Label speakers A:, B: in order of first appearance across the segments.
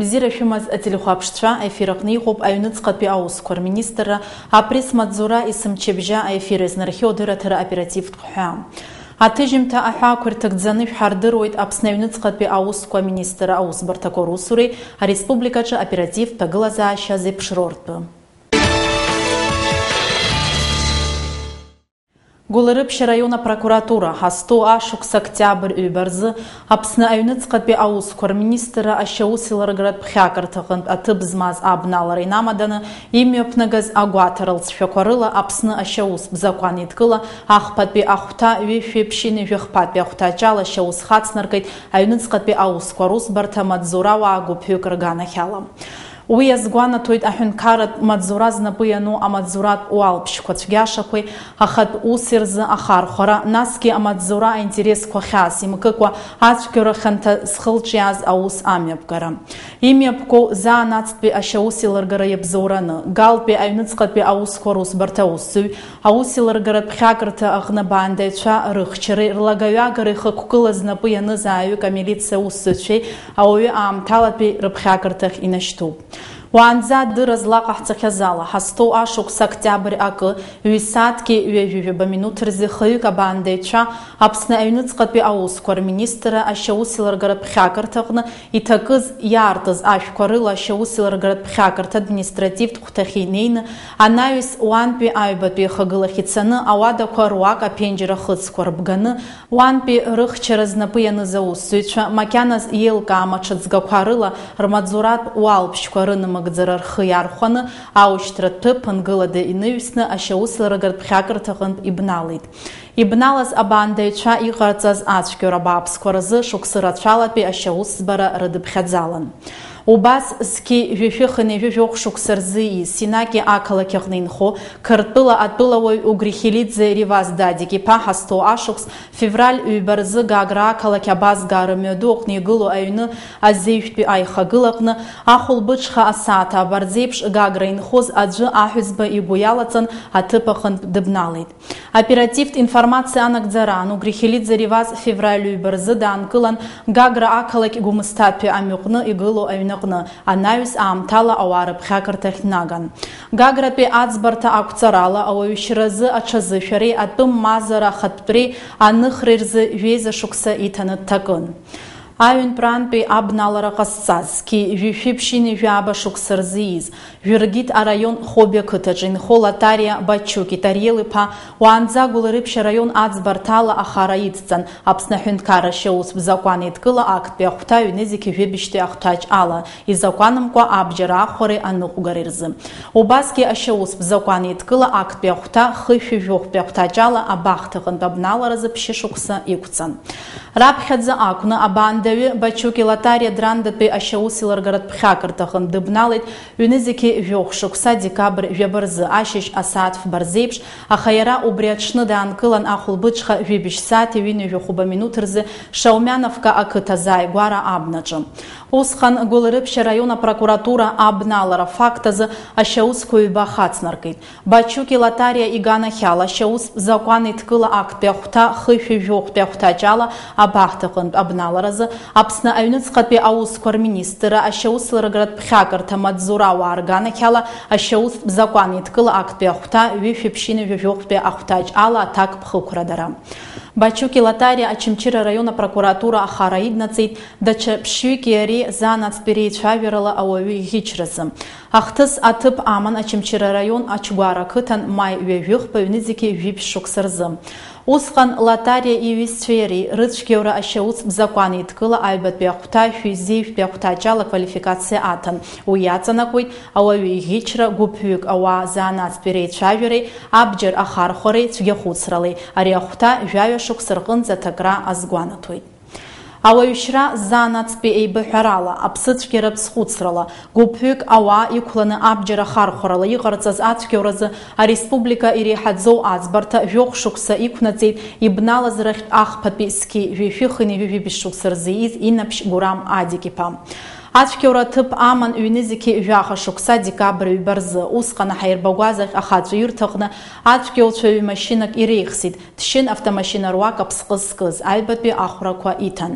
A: Бзира шәымаз ателехәаԥшцәа аефираҟны иҟоуп аҩныҵҟатәи аусқәа рминистрра апресс-маҵзура есымчыбжьа аефир изнархьоу адырраҭара оперативтә ҳәа. Аҭыжьымҭа аҳәаақәа ирҭагӡаны шәҳардыруеит Аԥсны аҩныҵҟатәи аусқәа аминистр аусбарҭақәа русуреи ареспубликаҿы оперативтә ҭагылазаашьа зеиԥшроуртәы. Гәыларыԥшьа район апрокуратура ҳасту ашықәс октиабр ҩбарзы Аԥсны аҩныҵҟатәи аусқәа рминистрра ашьаусеилыргаратә ԥхьакырҭаҟынтә аҭыԥ змаз абналара инамаданы имҩаԥнагаз агәаҭара лҵшәақәа рыла Аԥсны ашьаус бзакәан идкыла ахԥатәи ахәҭа ҩышәиԥшьыни жәахԥатәи ахәҭаҷала ашьаус хацнаркит аҩныҵҟатәи аусқәа русбарҭа маҵзурауаа гәыԥҩык рганахьала. Уи азгәанаҭоит аҳәынҭқарратә маҵзура знапы иану амаҵзуратә уалԥшьқәа цәгьашақәеи ахатә ус рзы ахархәара, насгьы амаҵзура аинтересқәа хьаас имкыкәа ацәгьара хьанҭа зхылҿиааз аус амҩаԥгара. Имҩаԥгоу заанацтәи ашьаусеилыргара иабзоураны, Галтәи аҩныҵҟатәи аусқәа русбарҭа аусзуҩ, аусеилыргаратә ԥхьакырҭа аҟны баандаҩцәа рыхьчареи рлагаҩагареи ихықәгыла знапы ианыз ааҩык амилициа аусзуҩцәеи ауаҩы аамҭалатәи рыԥхьакырҭахь инашьҭуп. Уаанӡа адырра злаҟаҳҵахьаз ала ҳасту ашықәс октиабр акы ҩ-сааҭки ҩажәижәаба минуҭ рзы хҩык абаандаҩцәа Аԥсны аҩныҵҟатәи аусқәа рминистрра ашьаусеилыргаратә ԥхьакырҭаҟны иҭакыз иаартыз ашәқәа рыла ашьаусеилыргаратә ԥхьакырҭа административтә хәҭахь инеины анаҩс уантәи аҩбатәи ихагылахь ицаны ауадақәа руак аԥенџьыр ахыцқәа рбганы уантәи рыхьчара знапы ианыз аусзуҩцәа макьаназ еилкаам аҽыҵгақәа рыла рмаҵзуратә уалԥшьқәа рынамыгӡара рхы иархәаны аушьҭратә ҭыԥ ԥынгылада иныҩсны ашьаусеилыргаратә ԥхьакырҭаҟынтә ибналеит. Ибналаз абаандаҩцәа иҟарҵаз ацәгьара бааԥсқәа рзы шықәсы рацәалатәи ашьаусӡбара рыдыԥхьаӡалан. Убас зқьи жәашәыхани жәашәоух шықәса рзы ииз Синаки ақалақь аҟны инхо Қырҭтәыла атәылауаҩ Угрихилиӡе Риваз Дадик-иԥа ҳасту ашықәс февраль ҩба рзы Гагра ақалақь абазгара мҩаду аҟны игылоу аҩны азеижәтәи аихагылаҟны ахәылбыҽха асааҭ абарҵеиԥш Гагра инхоз аӡәы аҳәызба игәы иалаҵан аҭыԥ аҟынтә дыбналеит. Оперативтә информациа анагӡараан Угрихилиӡе Риваз февраль ҩба рзы даанкылан Гагра ақалақь Гәымсҭатәи амҩаҟны игылоу аҩны анаҩс аамҭала ауаа рыԥхьакырҭахь днаган. Гагратәи аӡбарҭа ақәҵарала ауаҩшьразы аҽазышәареи атәым мазара ахатәтәреи аныхреи рзы жәеиза шықәса иҭаны дҭакын. Аҩынтәрантәи абналара ҟазҵаз зқьи жәишәиԥшьыни жәаба шықәса рзы ииз Жәыргьыҭ араион Хобиа қыҭаҿы инхо Латариа Бачуки Тариел-иԥа уаанӡа Гәыларыԥшьа раион аӡбарҭала ахара идҵан Аԥсны аҳәынҭқарра ашьаус бзакәан идкыла актәи ахәҭа ҩнызқьи жәибжьтәи ахәҭаҷ ала изакәанымкәа абџьар аахәареи аныҟәгареи рзы. Убасгьы ашьаус бзакәан идкыла актәи ахәҭа хышәи жәохәтәи ахәҭаҷ ала абахҭаҟынтә абналаразы ԥшьы шықәса иқәҵан. Раԥхьаӡа акәны абаандаҩы Бачуки Латариа Драндатәи ашьаусеилыргаратә ԥхьакырҭаҟынтә дыбналеит ҩнызқьи жәохә шықәса декабр жәаба рзы ашьыжь асааҭ фба рзеиԥш, аха иара убри аҽны даанкылан ахәылбыҽха жәибжь сааҭи ҩынҩажәахәыба минуҭ рзы Шаумяновка ақыҭазааигәара абнаҿы. Усҟан Гәыларыԥшьа раион апрокуратура абналара факт азы ашьаусқәа ҩба хацнаркит. Бачуки Латариа иганахьала ашьаус бзакәан идкыла актәи ахәҭа хышәи жәохәтәи ахәҭаҷ ала абахҭаҟынтә абналаразы Аԥсны аҩныҵҟатәи аусқәа рминистрра ашьаусеилыргаратә ԥхьакырҭа маҵзурауаа рганахьала ашьаус бзакәан идкыла актәи ахәҭа ҩышәиԥшьыни жәажәохәтәи ахәҭаҷ ала аҭак ԥхықәрадара. Бачуки Латариа Очамчыра раион апрокуратура ахара иднаҵеит даҽа ԥшьҩыки иареи заанацтәи реицәажәарала ауаҩы иӷьычразы. Ахҭыс аҭыԥ аман Очамчыра раион Ачгәара қыҭан маи ҩажәихәба ҩнызқьи жәиԥшь шықәса рзы. Усҟан Латариа иҩызцәеи иареи рыцәгьаura ашьаус бзакәан идкыла аҩбатәи ахәҭа шәи-зеижәтәи ахәҭаҷ ала квалификациа аҭан. Уи иаҵанакуеит ауаҩы иӷьычра гәыԥҩык ауаа заанацтәи реицәажәареи абџьар ахархәареи цәгьахәыцралеи ари ахәҭа жәаҩа шықәса рҟынӡа аҭакра азгәанаҭоит. Ауаҩшьра заанацтәи еибаҳәарала, аԥсыцәгьаратә зхәыцрала, гәыԥҩык ауаа иқәланы абџьар ахархәарала иҟарҵаз ацәгьауразы ареспублика иреиҳаӡоу аӡбарҭа жәохә шықәса иқәнаҵеит ибналаз рахьтә ахԥатәи зқьи жәишәыхини жәижәибжь шықәса рзы ииз Инаԥшь Гурам Адик-иԥа. Ацәгьоура ҭыԥ аман ҩнызқьи жәаха шықәса декабр ҩбарзы усҟан аҳаирбагәаз ахаҵәы ирҭахны ацәгьоуцәа ҩ-машьынак иреихсит, дшьын автомашьына руак аԥсҟы зкыз, аҩбатәи ахәрақәа иҭан.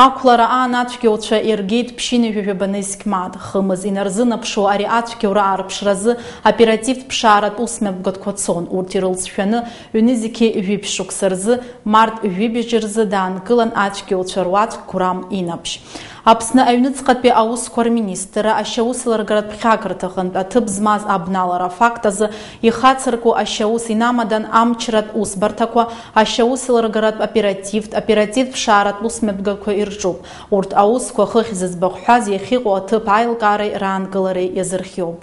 A: Ақәлара аан ацәгьоуцәа иргеит ԥшьынҩажәа Исқьмаҭ, хымыз инарзынаԥшуа ари ацәгьоура аарԥшразы оперативтә ԥшааратә усмҩаԥгатәқәа цон, урҭ ирылҵшәаны ҩнызқьи жәибжь шықәса рзы март жәибжь рзы даанкылан ацәгьоуцәа руаӡәк Гәрам Инаԥшь. Аԥсны аҩныҵҟатәи аусқәа рминистр ашьаусеилыргаратә ԥхьакырҭаҟынтә аҭыԥ змаз абналара афакт азы ихацыркәу ашьаус инамадан амчратә усбарҭақәа ашьаусеилыргаратә оперативтә ԥшааратә усмҩаԥгатәқәа ирҿуп. Урҭ аусқәа хыхь зыӡбахә иахьыҟоу аҭыԥ аилкаареи раанкылареи иазырхиоуп.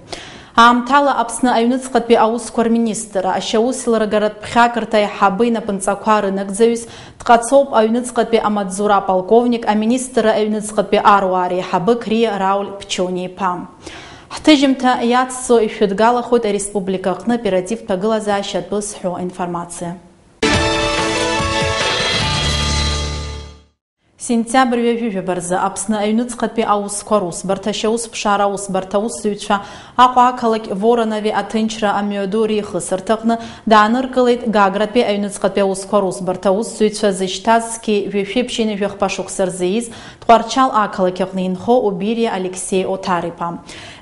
A: Аамҭала Аԥсны аҩныҵҟатәи аусқәа рминистр ашьаусеилыргаратә ԥхьакырҭа аиҳабы инапынҵақәа рынагӡаҩыс дҟацоуп аҩныҵҟатәи амаҵзура аполковник аминистр аҩныҵҟатәи аруаа реиҳабы Қриа Рауль Ԥчониа-иԥа. Ҳҭыжьымҭа иацҵо ишәыдгалахоит ареспублика аҟны оперативтә ҭагылазаашьа атәы зҳәо аинформациа. Сентиабр ҩажәижәабаразы Аԥсны аҩныҵҟатәи аусқәа русбарҭа ашьаусԥшаара аусбарҭа аусзуҩцәа Аҟәа ақалақь Воронови аҭынчра амҩаду реихысырҭаҟны дааныркылеит Гагратәи аҩныҵҟатәи аусқәа русбарҭа аусзуҩцәа зышьҭаз зқьи жәа-шәиԥшьынҩажәа хԥа шықәса рзы из Тҟәарчал ақалақь аҟны инхо Убириа Алексей Отар-иԥа.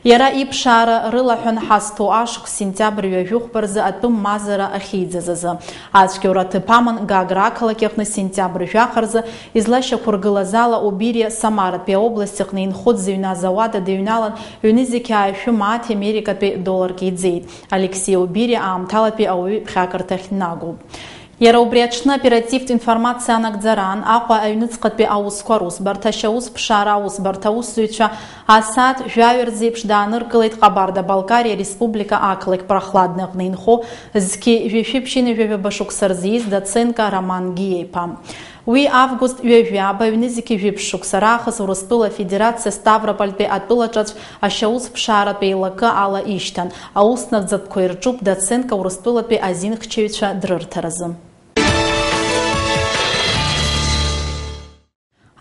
A: Иара иԥшаара рылаҳәан ҳазҭо ашықәс сентиабр ҩажәихәба рзы атәым мазара ахьиӡаз азы. Ацәгьоура ҭыԥ аман Гагра ақалақь аҟны сентиабр жәаха рзы излашьақәыргылаз ала Убириа Самаратәи аобласт аҟны инхо дзыҩназ ауада дыҩналан ҩнызқьи ааишәы мааҭ Америкатәи долларк иӡеит. Алексей Убириа аамҭалатәи ауаҩы ԥхьакырҭахь днагоуп. Иара убри аҽны оперативтә информациа анагӡараан Аҟәа аҩныҵҟатәи аусқәа русбарҭа ашьаусԥшаара аусбарҭа аусзуҩцәа асааҭ жәаҩа рзеиԥш дааныркылеит Ҟабарда-Балкариа Республика ақалақь Прохладна аҟны инхо зқьи жәа-шәиԥшьынҩажәа шықәса рзы из Доценко Роман Гиа-иԥа. Уи август ҩажәаба ҩнызқьи жәибжь шықәса раахыс Урыстәыла Афедерациа Ставропольтәи атәылаҿаҵә ашьаусԥшааратә еилакы ала ишьҭан. Ауснагӡатәқәа ирҿуп Доценко Урыстәылатәи азинхьчаҩцәа дрырҭаразы.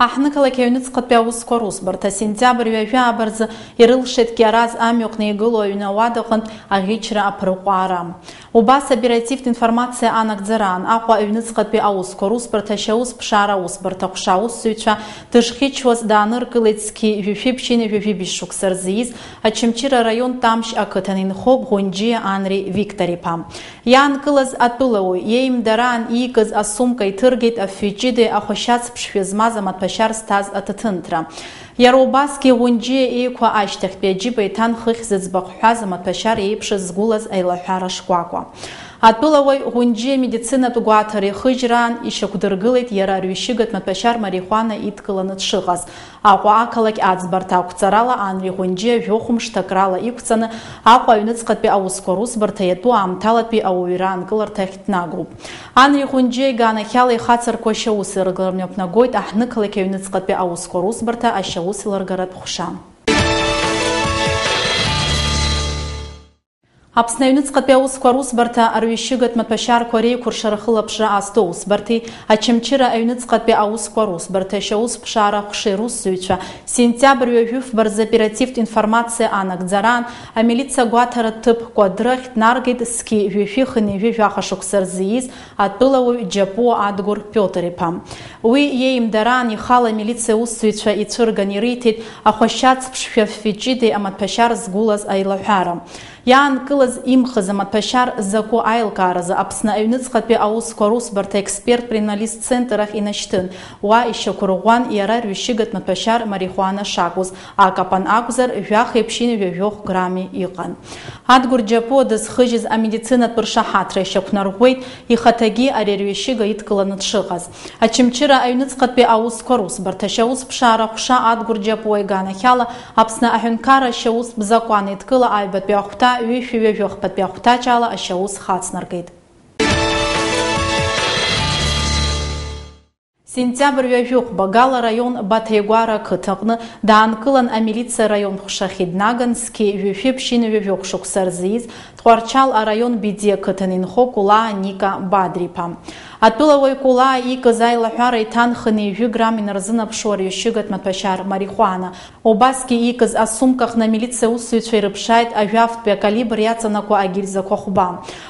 A: Аҳнықалақь аҩныҵҟатәи аусқәа русбарҭа сентиабр ҩажәаба рзы ирылшеит Кьараз амҩаҟны игылоу аҩны ауадаҟынтә аӷьычра аԥырҟәаара. Убас оперативтә информациа анагӡараан Аҟәа аҩныҵҟатәи аусқәа русбарҭа ашьаусԥшаара аусбарҭа ҟәша аусзуҩцәа дышхьычуаз дааныркылеит зқьи жәа-шәиԥшьынҩажәа жәибжь шықәса рзы из Очамчыра раион Тамшь ақыҭан инхо Бӷәанџьиа Анри Виктор-иԥа. Иаанкылаз атәылауаҩ иеимдараан иикыз асумка иҭыргеит афҩы-ҷыдеи ахәашьацԥшшәы змаз амаҭәашьар зҭаз аҭаҭынҭра. Иара убасгьы Бӷәанџьиа еиқәа ашьҭахьтәи аџьыба иҭан хыхь зыӡбахәҳәаз амаҭәашьар еиԥшыз згәылаз аилаҳәара шкәакәа. Атәылауаҩ Бӷәанџьиа медицинатә гәаҭара ихыжьраан ишьақәдыргылеит иара рҩышьыгатә маҭәашьар марихуана идкыланы дшыҟаз. Аҟәа ақалақь аӡбарҭа ақәҵарала Анри Бӷәанџьиа жәохә-мшҭакрала иқәҵаны Аҟәа аҩныҵҟатәи аусқәа русбарҭа иатәу аамҭалатәи ауаҩра аанкыларҭахь днагоуп. Анри Бӷәанџьиа иганахьала ихацыркәа ашьаусеилыргара мҩаԥнагоит аҳнықалақь аҩныҵҟатәи аусқәа русбарҭа ашьаусеилыргаратә ҟәша. Аԥсны аҩныҵҟатәи аусқәа русбарҭа арҩышьыгатә маҭәашьарқәа реиқәыршара хылаԥшра азҭо усбарҭеи Очамчыра аҩныҵҟатәи аусқәа русбарҭа ашьаусԥшаара ҟәшеи русзуҩцәа сентиабр ҩажәифба рзы оперативтә информациа анагӡараан амилициа гәаҭара ҭыԥ кәадрахь днаргеит зқьи жәа-шәихынҩажәа шықәса рзы из атәылауаҩ Џьапуа Адгәыр Пиотр-иԥа. Уи иеимдараан ихала амилициа усзуҩцәа ицәырган ириҭеит ахәашьацԥшшәы афҩы-ҷыдеи амаҭәашьар згәылаз аилаҳәара. Иаанкылаз имхыз амаҭәашьар закәу аилкааразы Аԥсны аҩныҵҟатәи аусқәа русбарҭа експерт-криминалист центр ахь инашьҭын. Уа ишьақәырӷәӷәан иара рҩышьыгатә маҭәашьар марихуана шакәыз. Акапан акәзар жәахеиԥшьынҩажәа грами иҟан. Адгәыр Џьапуа дызхыжьыз амедицинатә ршаҳаҭра ишьақәнарӷәӷәеит ихаҭагьы ари арҩышьыга идкыланы дшыҟаз. Очамчыра аҩныҵҟатәи аусқәа русбарҭа ашьаусԥшаара ҟәша Адгәыр Џьапуа иганахьала Аԥсны аҳәынҭқарра ашьаустә закәан идкыла аҩбатәи ахәҭа ҩышәи-ҩажәихԥатәи ахәҭаҷала ашьаус хацнаргеит. Сентиабр ҩажәихәба Гала раион Баҭаигәара ақыҭаҟны даанкылан амилициа раион ҟәшахь днаган зқьи жәа-шәиԥшьынҩажәа шықәса рзы из Тҟәарчал араион Биди ақыҭан инхо Кулаа Ника Бадри-иԥа. Атәылауаҩ Кулаа иикыз аилаҳәара иҭанханы 2 грамм инарзынаԥшуа рҩышьыгатә маҭәашьар марихуана. Убасгьы иикыз асумкахны амилициа аусзуҩцәа ирыԥшааит ажәафтәи акалибр иаҵанакуа агильзақәа хәба.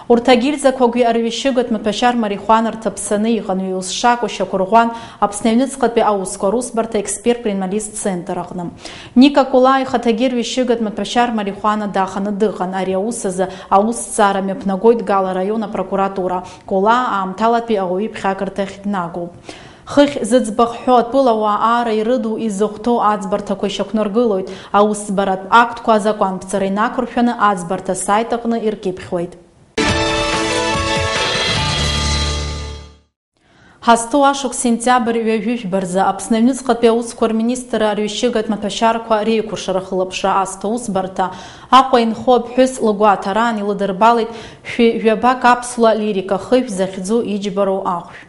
A: Урҭ агильзақәагьы арҩышьыгатә маҭәашьар марихуана рҭаԥсаны иҟан ҩ-Лшак Шьақәырӷәан Аԥсны аҩныҵҟатәи аусқәа русбарҭа експерт-криминалист центр аҟны. Ника Кулаа ихаҭагьы рҩышьыгатә маҭәашьар марихуана даханы дыҟан. Ари аус азы аусҭҵаара мҩаԥнагоит Гала араион апрокуратура. Кулаа аамҭалатәи ауаҩы иԥхьакырҭахь днагоуп. Хыхь зыӡбахә ҳәо атәылауаа аара ирыду изыхәҭоу аӡбарҭақәа ишьақәнаргылоит. Аусӡбаратә актқәа азакәанԥҵара инақәыршәаны аӡбарҭа сайт аҟны иркьыԥхьуеит. Ҳазҭоу ашықәс сентиабр ҩажәижәбаразы Аԥсны аҩныҵҟатәи аусқәа рминистр арҩышьыгатә маҭәашьарқәа реиқәыршара хылаԥшра асҭа усбарҭа Аҟәа инхо аԥҳәыс лгәы аҭараан илыдырбалеит жәабак аԥсуа лирика хыжә захьӡу иџьбароу ахәшә.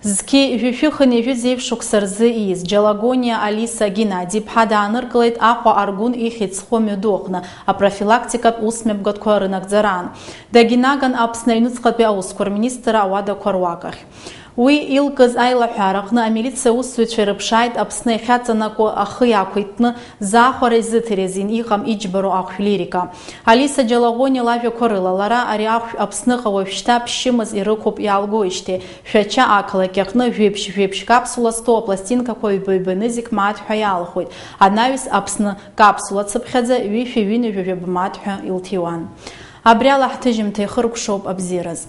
A: Зқьи жәышәыхын ижәыз еиԥш шықәса рзы ииз Џьалагониа Алиса Геннадиԥҳа дааныркылеит Аҟәа Аргәын ихьыӡхуа мҩаду аҟны апрофилактикатә усмҩаԥгатәқәа рынагӡараан. Дагьнаган Аԥсны аҩныҵҟатәи аусқәа рминистр ауадақәа руакахь. Уи илкыз аилаҳәара аҟны амилициа аусзуҩцәа ирыԥшааит Аԥсны иахьаҵанакуа ахы иаақәиҭны заахәара изыҭирызин иҟам иџьбароу ахәшә лирика. Алиса Џьалагониа лажәақәа рыла лара ари ахәшә Аԥсныҟа уажәшьҭа ԥшьымыз ирықәуп иаалгоижьҭеи Шәача ақалақь аҟны жәеиԥшь капсула зҭоу апластинкақәа ҩба-ҩбаны зегь мааҭ ҳәа иалхәеит. Анаҩс Аԥсны капсула цыԥхьаӡа ҩышәа-ҩынҩажәа жәаб мааҭ ҳәа илҭиуан. Абри ала ҳҭыжьымҭа ихыркәшоуп абзиараз.